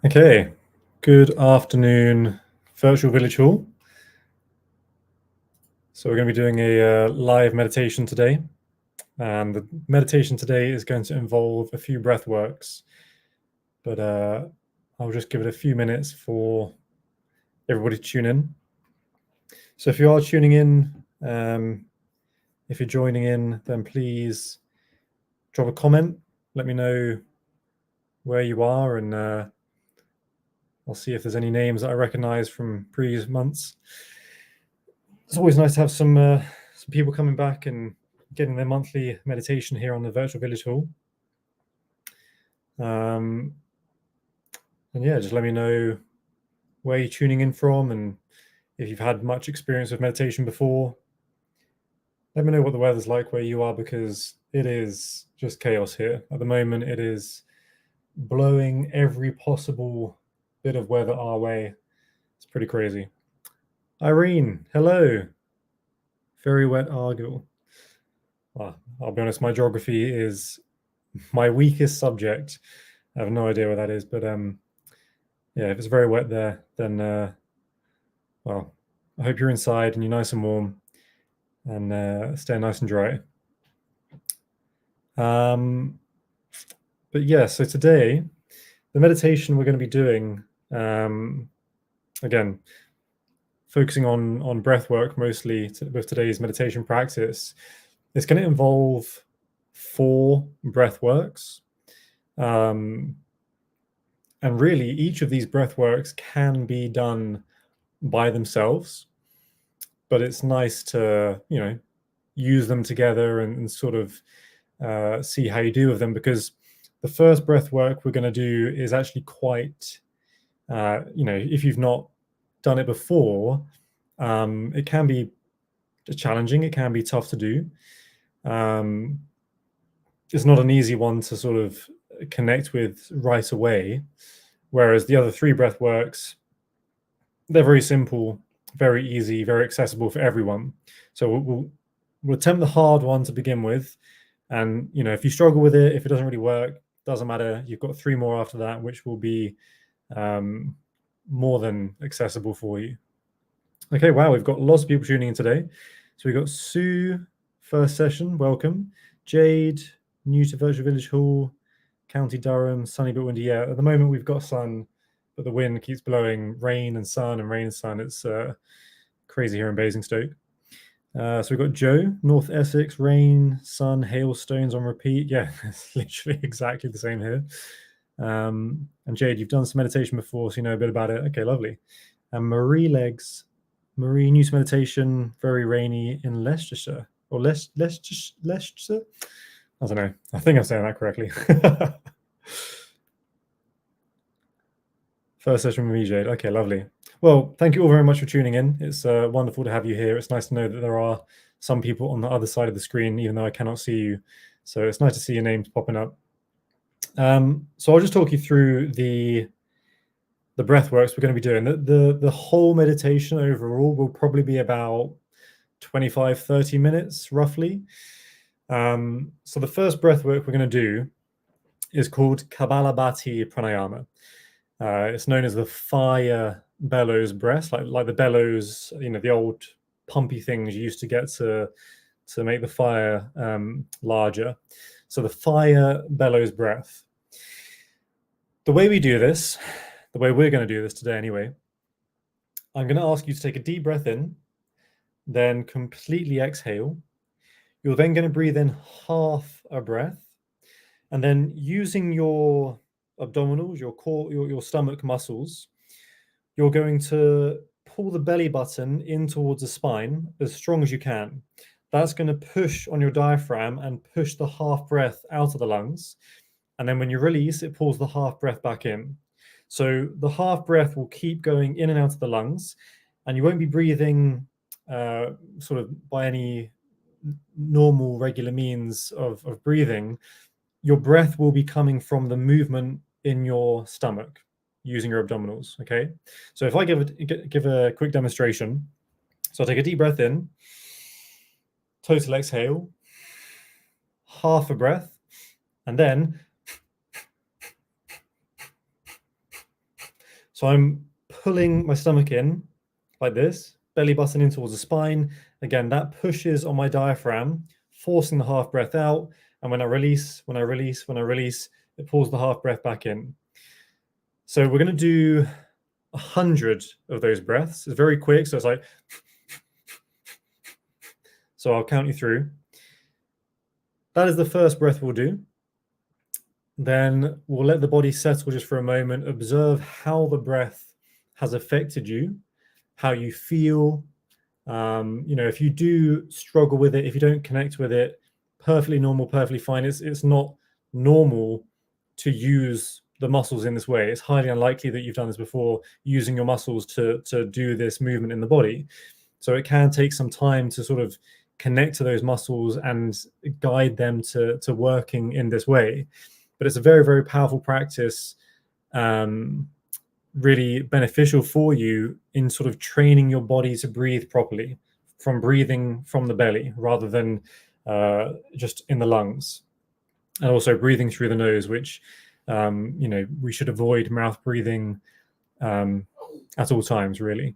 Okay, good afternoon, Virtual Village Hall. So we're going to be doing a live meditation today. And the meditation today is going to involve a few breath works. But I'll just give it a few minutes for everybody to tune in. So if you are tuning in, if you're joining in, then please drop a comment. Let me know where you are, and I'll see if there's any names that I recognize from previous months. It's always nice to have some people coming back and getting their monthly meditation here on the Virtual Village Hall. And yeah, just let me know where you're tuning in from, and if you've had much experience with meditation before. Let me know what the weather's like where you are, because it is just chaos here. At the moment, it is blowing every possible bit of weather our way. It's pretty crazy. Irene, hello. Very wet Argyll. Well, I'll be honest, my geography is my weakest subject. I have no idea what that is, but yeah, if it's very wet there, then well, I hope you're inside and you're nice and warm, and stay nice and dry. But yeah, so today, the meditation we're going to be doing, again, focusing on breath work mostly with today's meditation practice, it's going to involve 4 breath works. And really, each of these breath works can be done by themselves, but it's nice to, use them together and sort of see how you do with them, because the first breath work we're going to do is actually quite, if you've not done it before, it can be challenging. It can be tough to do. It's not an easy one to sort of connect with right away, whereas the other 3 breath works, they're very simple, very easy, very accessible for everyone. So we'll attempt the hard one to begin with, and if you struggle with it, if it doesn't really work, doesn't matter. You've got 3 more after that, which will be more than accessible for you. Okay, wow, we've got lots of people tuning in today. So we've got Sue, first session, welcome. Jade, new to Virtual Village Hall, County Durham, sunny but windy. Yeah, at the moment we've got sun, but the wind keeps blowing rain and sun and rain and sun. It's crazy here in Basingstoke. So we've got Joe, North Essex, rain, sun, hailstones on repeat. Yeah, it's literally exactly the same here. And Jade, you've done some meditation before, so you know a bit about it. Okay, lovely. And Marie Legs, Marie, new to meditation, very rainy in Leicestershire. Or Leicestershire? I don't know. I think I'm saying that correctly. First session with me, Jade. Okay, lovely. Well, thank you all very much for tuning in. It's wonderful to have you here. It's nice to know that there are some people on the other side of the screen, even though I cannot see you. So it's nice to see your names popping up. So I'll just talk you through the breath works we're going to be doing. The whole meditation overall will probably be about 25-30 minutes, roughly. So the first breath work we're going to do is called Kapalabhati Pranayama. It's known as the fire bellows breath, like the bellows, the old pumpy things you used to get to make the fire larger. So the fire bellows breath. The way we do this, the way we're going to do this today anyway, I'm going to ask you to take a deep breath in, then completely exhale. You're then going to breathe in half a breath, and then using your abdominals, your core, your stomach muscles, you're going to pull the belly button in towards the spine as strong as you can. That's going to push on your diaphragm and push the half breath out of the lungs. And then when you release, it pulls the half breath back in. So the half breath will keep going in and out of the lungs, and you won't be breathing sort of by any normal, regular means of breathing. Your breath will be coming from the movement in your stomach using your abdominals. Okay, so if I give a quick demonstration, so I'll take a deep breath in, total exhale, half a breath, and then So I'm pulling my stomach in like this, belly button in towards the spine. Again, that pushes on my diaphragm, forcing the half breath out. And when I release, it pulls the half breath back in. So we're going to do 100 of those breaths. It's very quick. So it's like, so I'll count you through. That is the first breath we'll do. Then we'll let the body settle just for a moment, observe how the breath has affected you, how you feel. If you do struggle with it, if you don't connect with it, perfectly normal, perfectly fine. It's not normal to use the muscles in this way. It's highly unlikely that you've done this before, using your muscles to do this movement in the body. So it can take some time to sort of connect to those muscles and guide them to working in this way. But it's a very, very powerful practice, really beneficial for you in sort of training your body to breathe properly, from breathing from the belly rather than just in the lungs. And also breathing through the nose, which, we should avoid mouth breathing at all times, really.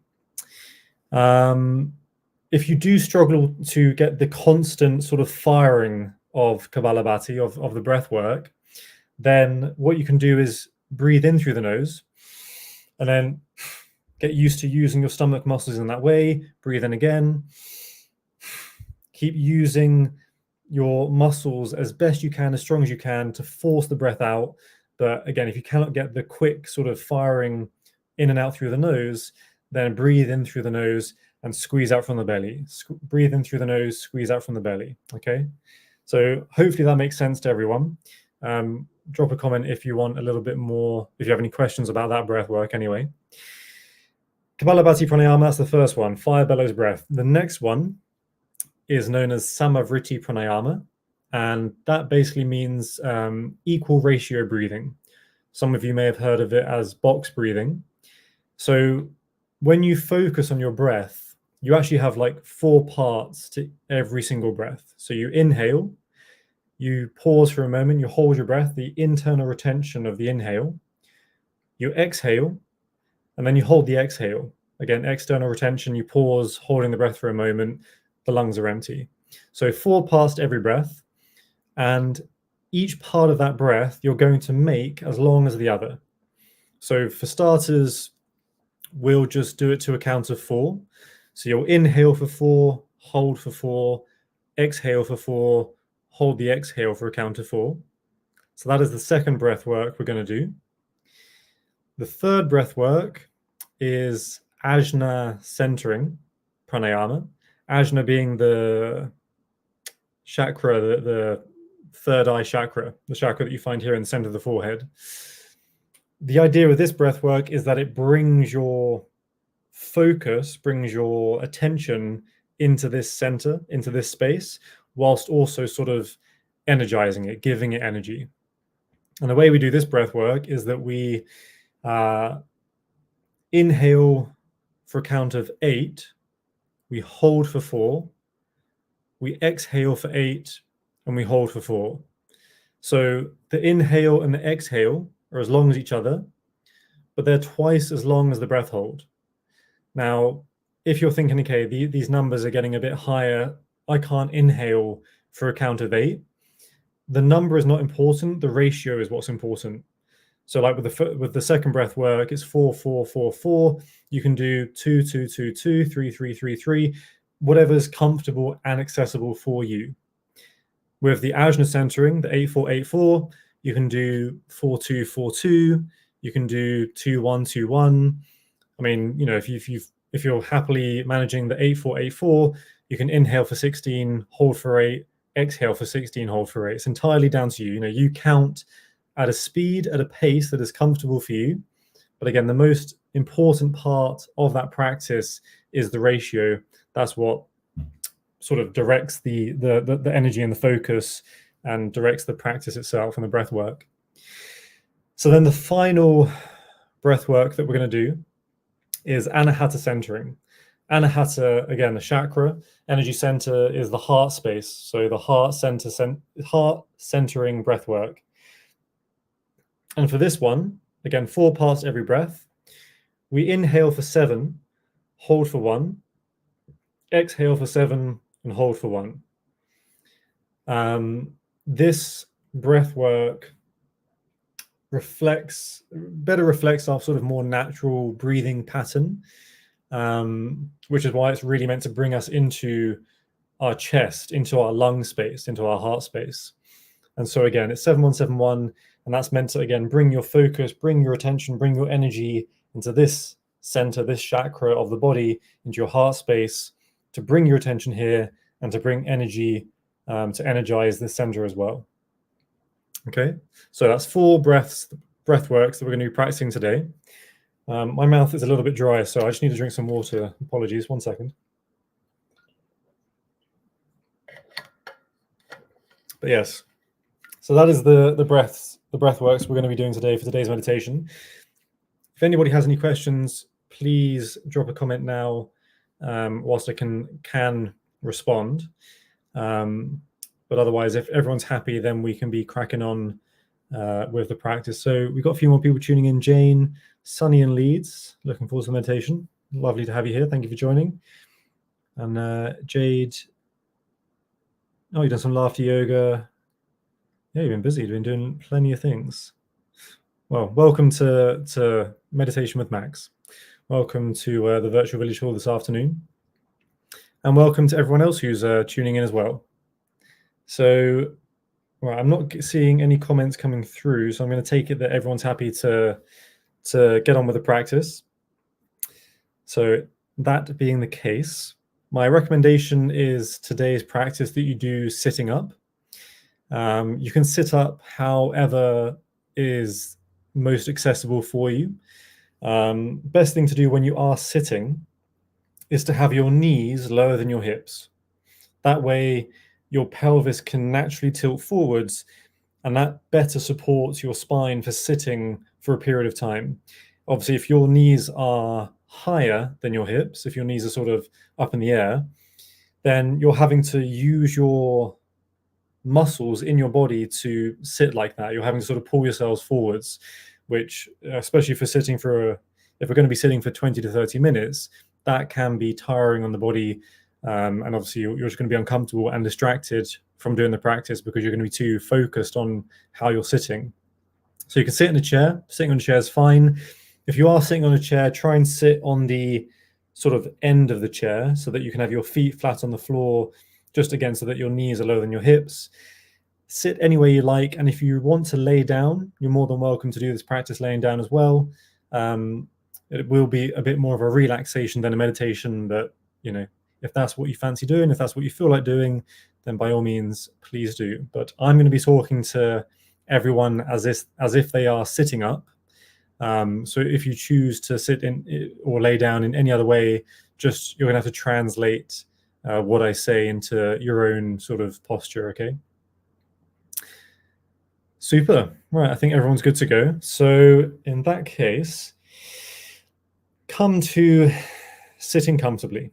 If you do struggle to get the constant sort of firing of Kapalabhati, of the breath work, then what you can do is breathe in through the nose and then get used to using your stomach muscles in that way. Breathe in again. Keep using your muscles as best you can, as strong as you can, to force the breath out. But again, if you cannot get the quick sort of firing in and out through the nose, then breathe in through the nose and squeeze out from the belly. Breathe in through the nose, squeeze out from the belly. Okay. So hopefully that makes sense to everyone. Drop a comment if you want a little bit more, if you have any questions about that breath work anyway. Kapalabhati pranayama, that's the first one, fire bellows breath. The next one is known as samavriti pranayama, and that basically means equal ratio breathing. Some of you may have heard of it as box breathing. So when you focus on your breath, you actually have like 4 parts to every single breath. So you inhale, you pause for a moment, you hold your breath, the internal retention of the inhale. You exhale, and then you hold the exhale. Again, external retention, you pause, holding the breath for a moment, the lungs are empty. So 4 parts to every breath, and each part of that breath you're going to make as long as the other. So for starters, we'll just do it to a count of 4. So you'll inhale for 4, hold for 4, exhale for 4, hold the exhale for a count of 4. So that is the second breath work we're going to do. The third breath work is ajna centering pranayama. Ajna being the chakra, the third eye chakra, the chakra that you find here in the center of the forehead. The idea of this breath work is that it brings your focus, brings your attention into this center, into this space, whilst also sort of energizing it, giving it energy. And the way we do this breath work is that we inhale for a count of 8, we hold for 4, we exhale for 8, and we hold for 4. So the inhale and the exhale are as long as each other, but they're twice as long as the breath hold. Now, if you're thinking, okay, these numbers are getting a bit higher, I can't inhale for a count of 8. The number is not important. The ratio is what's important. So like with the second breath work, it's 4, 4, 4, 4. You can do 2, 2, 2, 2, 3, 3, 3, 3, whatever's comfortable and accessible for you. With the ajna centering, the 8, 4, 8, 4, you can do 4, 2, 4, 2. You can do 2, 1, 2, 1. I mean, if you're happily managing the 8, 4, 8, 4, you can inhale for 16, hold for 8, exhale for 16, hold for 8. It's entirely down to you. You count at a speed, at a pace that is comfortable for you. But again, the most important part of that practice is the ratio. That's what sort of directs the energy and the focus and directs the practice itself and the breath work. So then the final breath work that we're going to do is anahata centering. Anahata, again, the chakra, energy center is the heart space. So the heart centering breath work. And for this one, again, 4 parts every breath. We inhale for 7, hold for 1, exhale for 7, and hold for 1. This breath work better reflects our sort of more natural breathing pattern, which is why it's really meant to bring us into our chest, into our lung space, into our heart space. And so again, it's 7171, and that's meant to, again, bring your focus, bring your attention, bring your energy into this center, this chakra of the body, into your heart space, to bring your attention here and to bring energy to energize this center as well. Okay, so that's 4 breath works that we're going to be practicing today. My mouth is a little bit dry, so I just need to drink some water. Apologies, 1 second. But yes, so that is the breath works we're going to be doing today for today's meditation. If anybody has any questions, please drop a comment now, whilst I can respond. But otherwise, if everyone's happy, then we can be cracking on with the practice. So we've got a few more people tuning in. Jane, Sunny in Leeds, looking forward to the meditation. Lovely to have you here. Thank you for joining. And Jade, oh, you've done some laughter yoga. Yeah, you've been busy. You've been doing plenty of things. Well, welcome to Meditation with Max. Welcome to the Virtual Village Hall this afternoon. And welcome to everyone else who's tuning in as well. So, well, I'm not seeing any comments coming through, so I'm going to take it that everyone's happy to get on with the practice. So that being the case, my recommendation is today's practice that you do sitting up. You can sit up however is most accessible for you. Best thing to do when you are sitting is to have your knees lower than your hips. That way, your pelvis can naturally tilt forwards, and that better supports your spine for sitting for a period of time. Obviously, if your knees are higher than your hips, if your knees are sort of up in the air, then you're having to use your muscles in your body to sit like that. You're having to sort of pull yourselves forwards, which, especially for sitting if we're going to be sitting for 20 to 30 minutes, that can be tiring on the body. And obviously you're just going to be uncomfortable and distracted from doing the practice because you're going to be too focused on how you're sitting. So you can sit in a chair. Sitting on a chair is fine. If you are sitting on a chair, try and sit on the sort of end of the chair so that you can have your feet flat on the floor, just again so that your knees are lower than your hips. Sit any way you like, and if you want to lay down, you're more than welcome to do this practice laying down as well. It will be a bit more of a relaxation than a meditation, but if that's what you fancy doing, if that's what you feel like doing, then by all means, please do. But I'm going to be talking to everyone as if they are sitting up. So if you choose to sit in or lay down in any other way, you're going to have to translate what I say into your own sort of posture, okay? Super. Right, I think everyone's good to go. So in that case, come to sitting comfortably,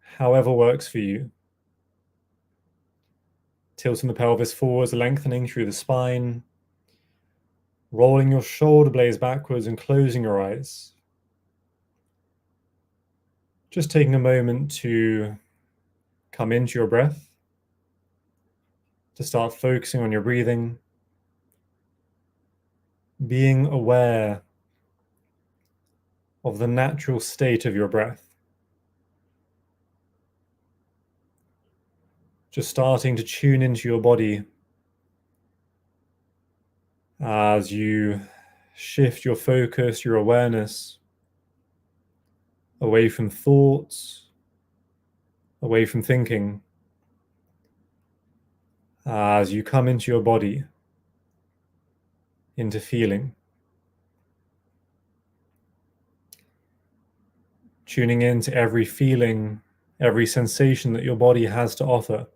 however works for you. Tilting the pelvis forwards, lengthening through the spine, rolling your shoulder blades backwards and closing your eyes. Just taking a moment to come into your breath, to start focusing on your breathing, being aware of the natural state of your breath. Just starting to tune into your body as you shift your focus, your awareness away from thoughts, away from thinking, as you come into your body, into feeling. Tuning into every feeling, every sensation that your body has to offer.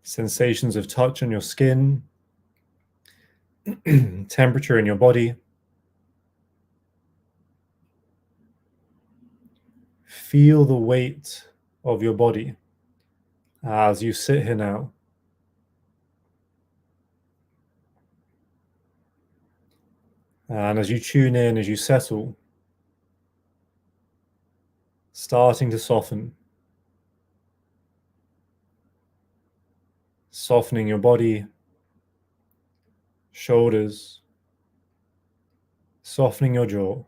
Sensations of touch on your skin, temperature in your body. Feel the weight of your body as you sit here now. And as you tune in, as you settle, starting to soften, softening your body, shoulders, softening your jaw.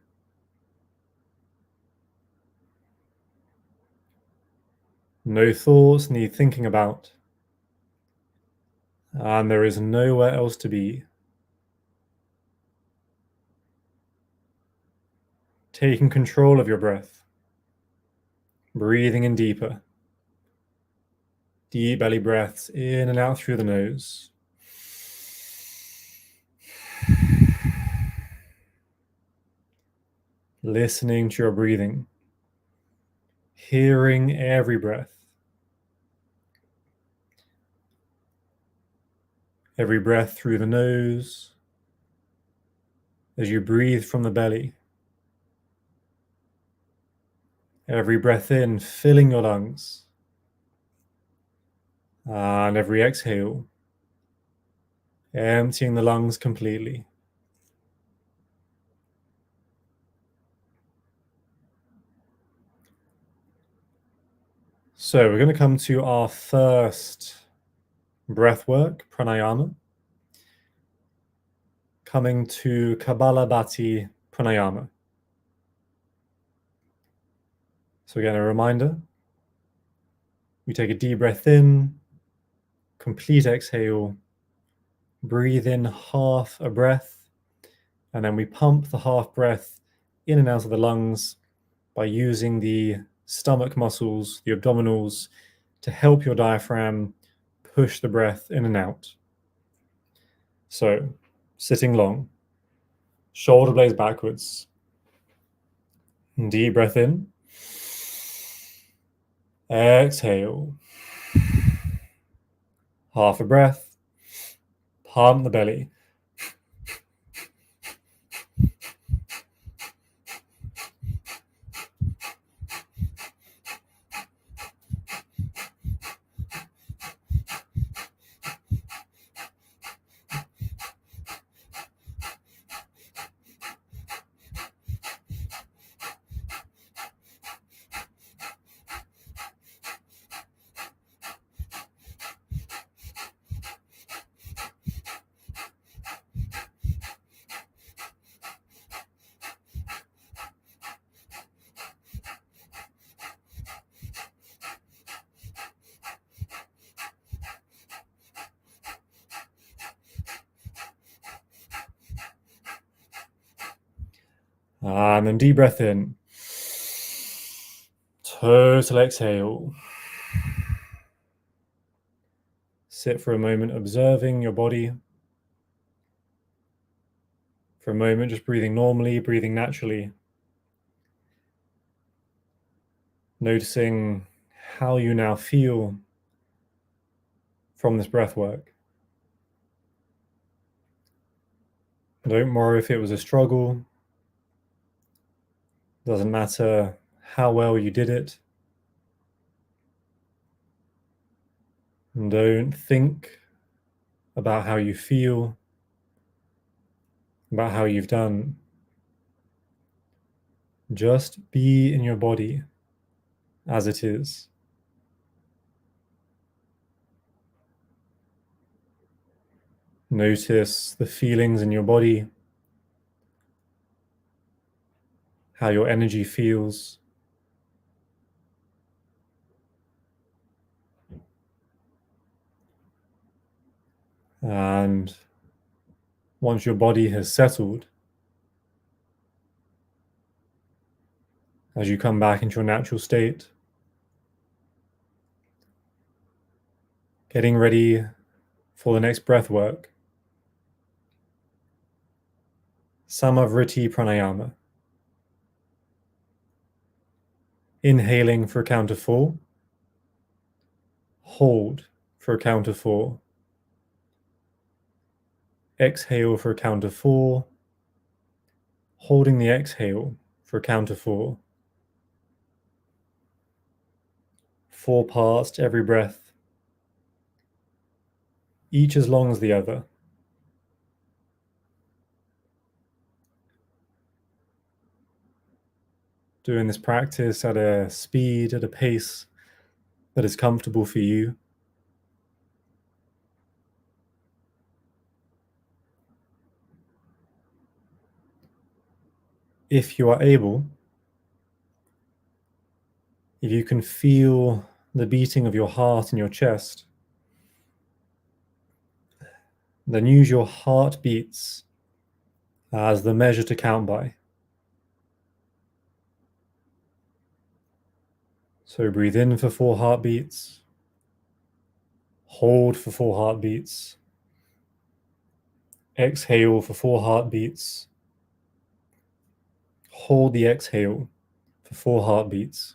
No thoughts need thinking about, and there is nowhere else to be. Taking control of your breath, breathing in deeper. Deep belly breaths in and out through the nose. Listening to your breathing, hearing every breath. Every breath through the nose as you breathe from the belly. Every breath in, filling your lungs. And every exhale, emptying the lungs completely. So we're going to come to our first breath work, pranayama. Coming to Kapalabhati pranayama. So again, a reminder, we take a deep breath in, complete exhale, breathe in half a breath, and then we pump the half breath in and out of the lungs by using the stomach muscles, the abdominals, to help your diaphragm push the breath in and out. So, sitting long, shoulder blades backwards. Deep breath in. Exhale. Half a breath. Pump the belly. And then deep breath in. Total exhale. Sit for a moment, observing your body. For a moment, just breathing normally, breathing naturally. Noticing how you now feel from this breath work. Don't worry if it was a struggle. Doesn't matter how well you did it. And don't think about how you feel, about how you've done. Just be in your body as it is. Notice the feelings in your body, how your energy feels. And once your body has settled, as you come back into your natural state, getting ready for the next breath work, Samavriti pranayama. Inhaling for a count of 4, hold for a count of 4, exhale for a count of 4, holding the exhale for a count of 4. 4 parts to every breath, each as long as the other. doing this practice at a speed, at a pace that is comfortable for you. If you are able, if you can feel the beating of your heart in your chest, then use your heartbeats as the measure to count by. So breathe in for 4 heartbeats, hold for 4 heartbeats, exhale for 4 heartbeats, hold the exhale for 4 heartbeats.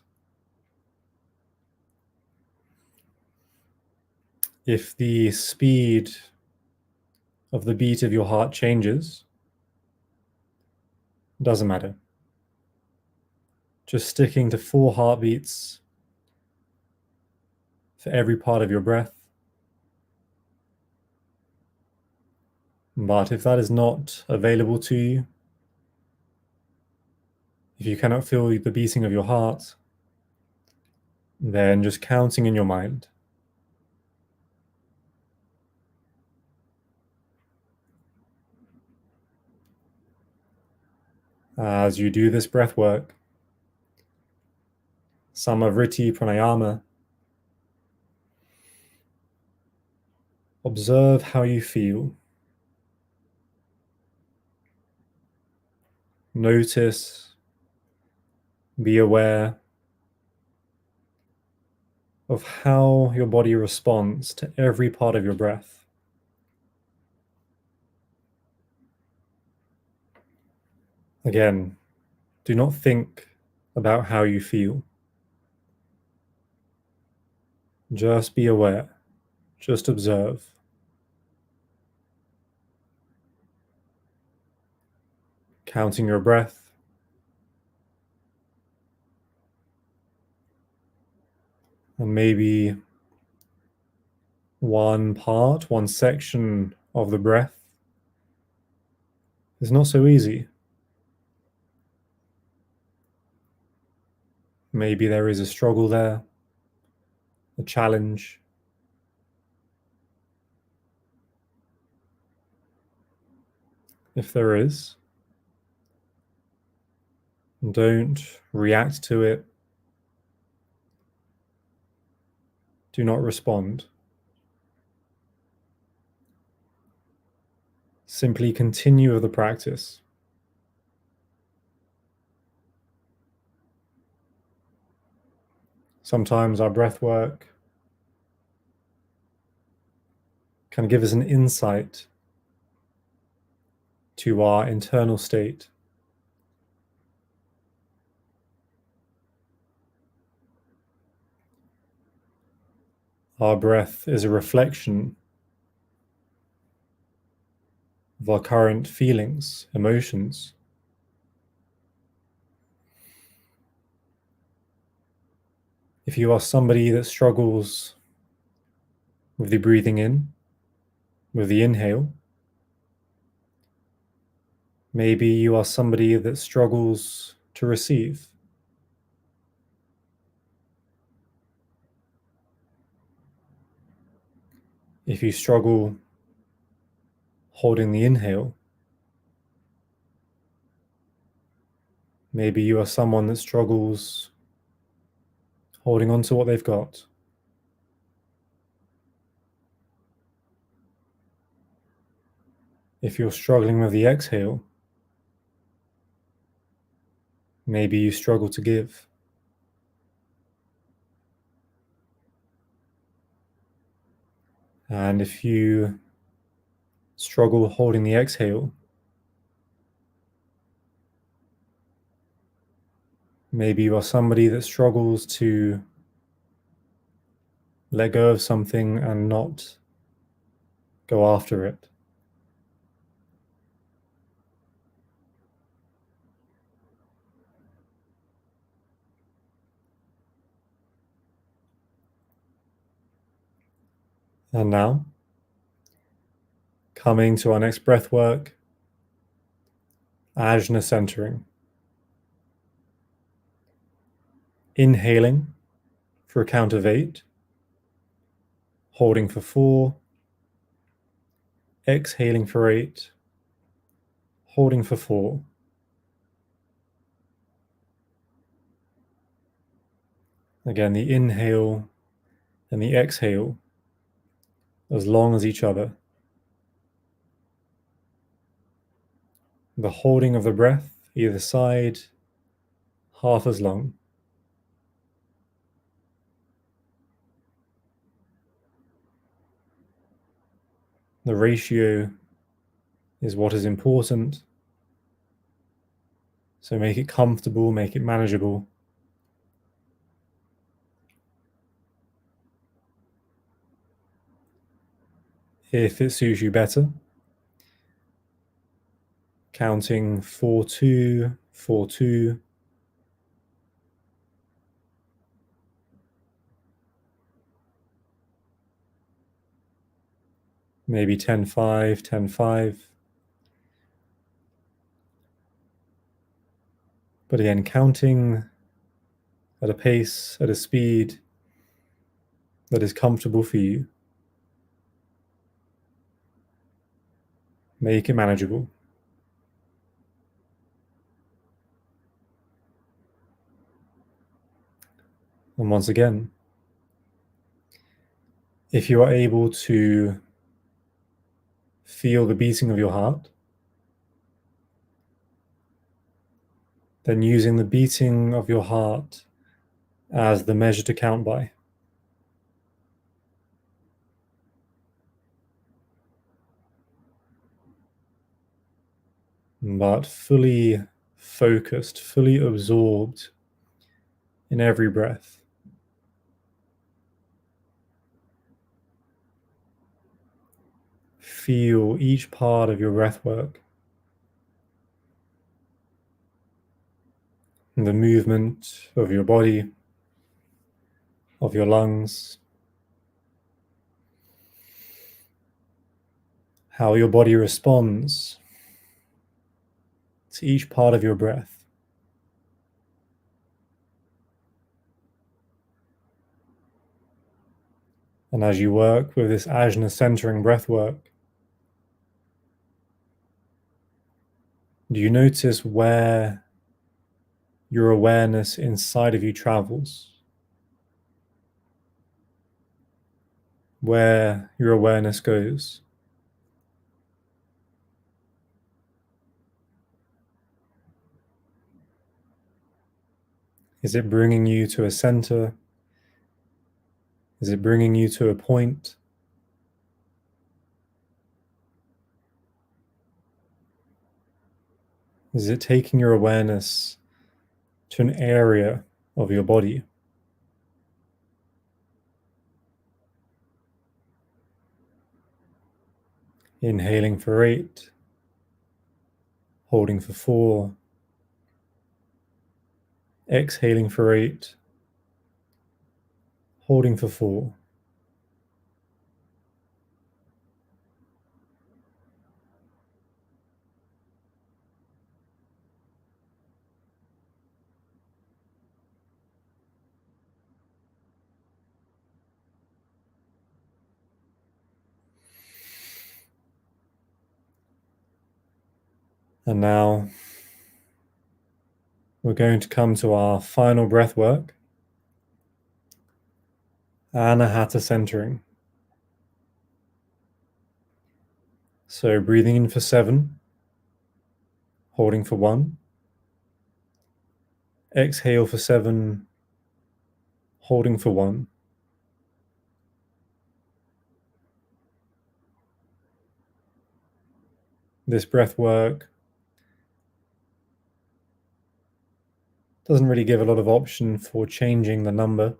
If the speed of the beat of your heart changes, doesn't matter. Just sticking to 4 heartbeats for every part of your breath. But if that is not available to you, if you cannot feel the beating of your heart, then just counting in your mind. As you do this breath work, Samavriti Pranayama, observe how you feel. Notice, be aware of how your body responds to every part of your breath. Again, do not think about how you feel. Just be aware. Just observe. Counting your breath. And maybe one part, one section of the breath is not so easy. Maybe there is a struggle there, a challenge. If there is, don't react to it. Do not respond. Simply continue with the practice. Sometimes our breath work can give us an insight to our internal state. Our breath is a reflection of our current feelings, emotions. If you are somebody that struggles with the breathing in, with the inhale, maybe you are somebody that struggles to receive. If you struggle holding the inhale, maybe you are someone that struggles holding on to what they've got. If you're struggling with the exhale, maybe you struggle to give. And if you struggle holding the exhale, maybe you are somebody that struggles to let go of something and not go after it. And now, coming to our next breath work, ajna centering. Inhaling for a count of 8, holding for 4, exhaling for 8, holding for 4. Again, the inhale and the exhale as long as each other. The holding of the breath either side, half as long. The ratio is what is important, so make it comfortable, make it manageable. If it suits you better, counting 4-2, 4-2, maybe 10-5, 10-5. But again, counting at a pace, at a speed that is comfortable for you. Make it manageable. And once again, if you are able to feel the beating of your heart, then using the beating of your heart as the measure to count by. But fully focused, fully absorbed in every breath. Feel each part of your breath work, the movement of your body, of your lungs, how your body responds to each part of your breath. And as you work with this ajna centering breath work, do you notice where your awareness inside of you travels? Where your awareness goes? Is it bringing you to a center? Is it bringing you to a point? Is it taking your awareness to an area of your body? Inhaling for 8, holding for 4, exhaling for 8, holding for 4. And now we're going to come to our final breath work, Anahata centering. So breathing in for 7, holding for 1, exhale for 7, holding for 1. This breath work doesn't really give a lot of option for changing the number.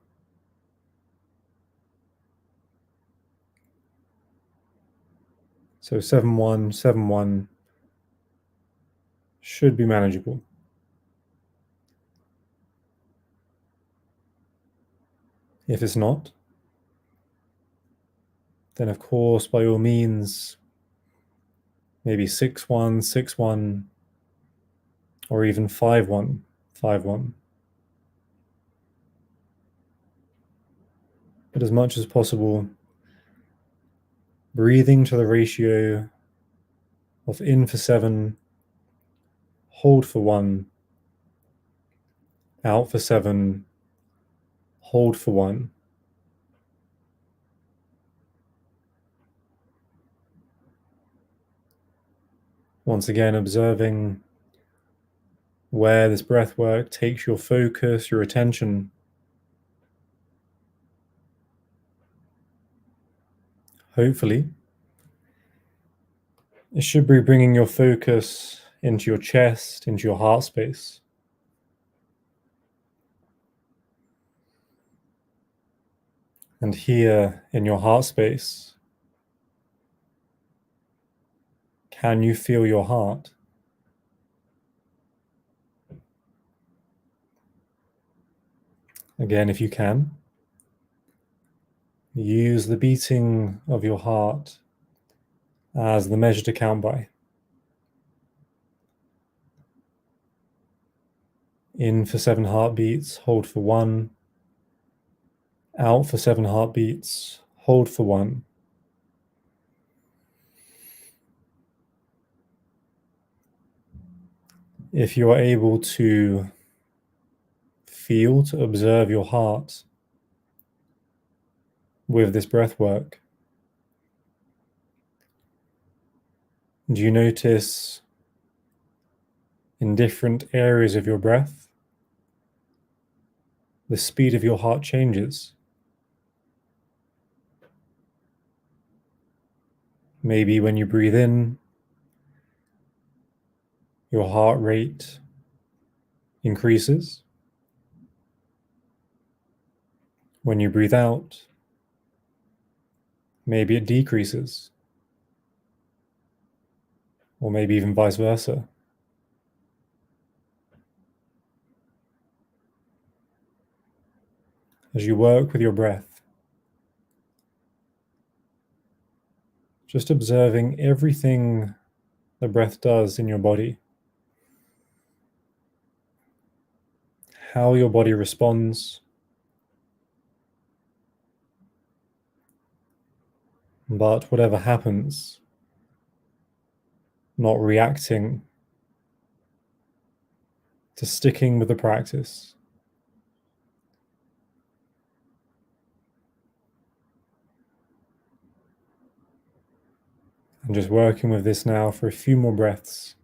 So 7-1, 7-1 should be manageable. If it's not, then of course, by all means, maybe 6-1, 6-1, or even 5-1, 5-1. but as much as possible, breathing to the ratio of in for 7, hold for 1, out for 7, hold for 1. Once again, observing where this breath work takes your focus, your attention. Hopefully, it should be bringing your focus into your chest, into your heart space. And here in your heart space, can you feel your heart? Again, if you can, use the beating of your heart as the measure to count by. In for 7 heartbeats, hold for 1. Out for 7 heartbeats, hold for 1. If you are able to feel, to observe your heart with this breath work, do you notice in different areas of your breath, the speed of your heart changes? Maybe when you breathe in, your heart rate increases. When you breathe out, maybe it decreases, or maybe even vice versa. As you work with your breath, just observing everything the breath does in your body, how your body responds, but whatever happens, not reacting, to sticking with the practice. And just working with this now for a few more breaths.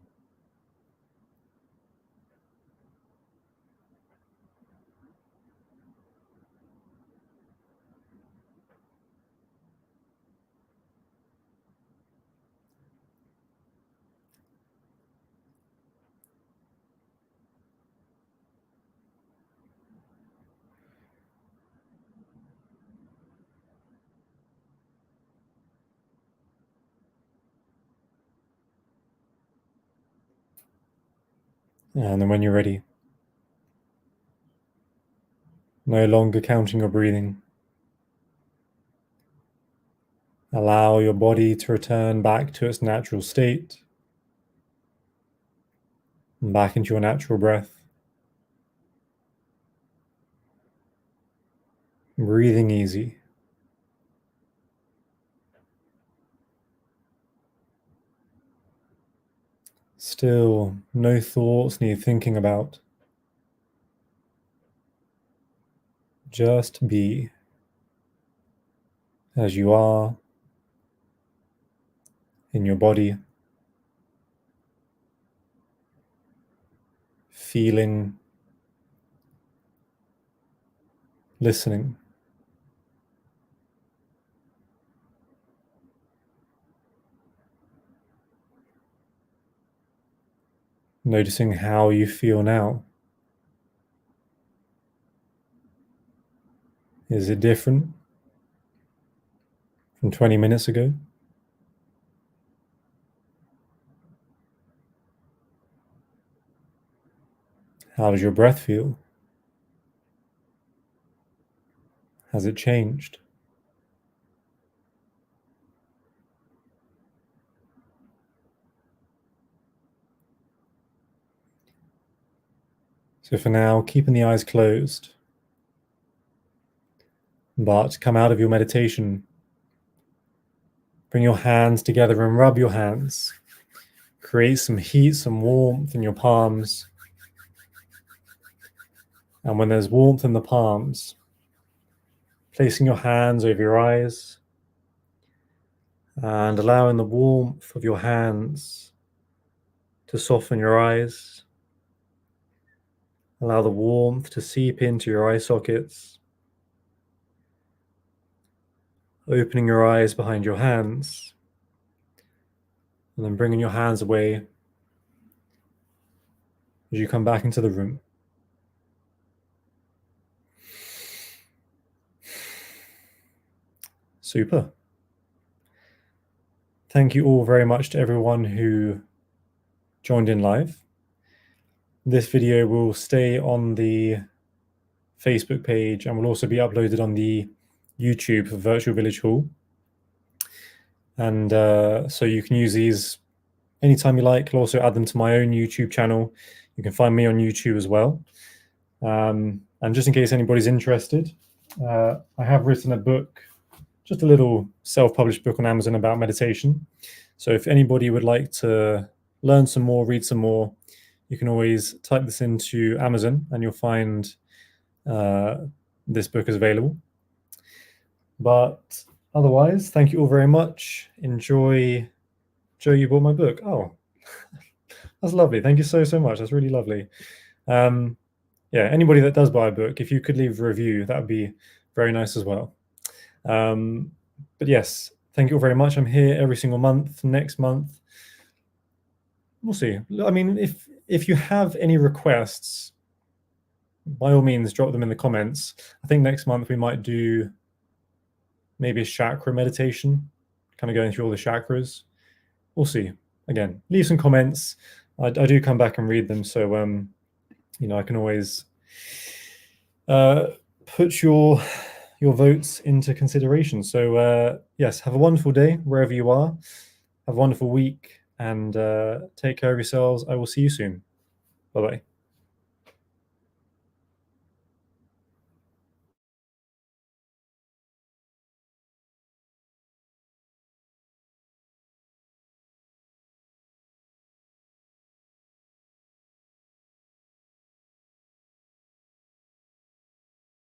And then when you're ready, no longer counting your breathing, allow your body to return back to its natural state, and back into your natural breath. Breathing easy. Still, no thoughts need thinking about. Just be as you are in your body, feeling, listening. Noticing how you feel now. Is it different from 20 minutes ago? How does your breath feel? Has it changed? So for now, keeping the eyes closed, But come out of your meditation, bring your hands together and rub your hands. Create some heat, some warmth in your palms. And when there's warmth in the palms, placing your hands over your eyes and allowing the warmth of your hands to soften your eyes. Allow the warmth to seep into your eye sockets. Opening your eyes behind your hands. And then bringing your hands away as you come back into the room. Super. Thank you all very much to everyone who joined in live. This video will stay on the Facebook page and will also be uploaded on the YouTube for Virtual Village Hall. And so you can use these anytime you like. I'll also add them to my own YouTube channel. You can find me on YouTube as well. And just in case anybody's interested, I have written a book, just a little self-published book on Amazon about meditation. So if anybody would like to learn some more, read some more, you can always type this into Amazon and you'll find this book is available. But otherwise, thank you all very much. Enjoy. Joe, you bought my book. Oh, that's lovely. Thank you so much. That's really lovely. Yeah, anybody that does buy a book, if you could leave a review, that would be very nice as well. But yes, thank you all very much. I'm here every single month. Next month, we'll see. I mean, if you have any requests, by all means, drop them in the comments. I think next month we might do maybe a chakra meditation, kind of going through all the chakras. We'll see. Again, leave some comments. I do come back and read them, so I can always put your votes into consideration. So yes, have a wonderful day wherever you are. Have a wonderful week and take care of yourselves. I will see you soon. Bye-bye.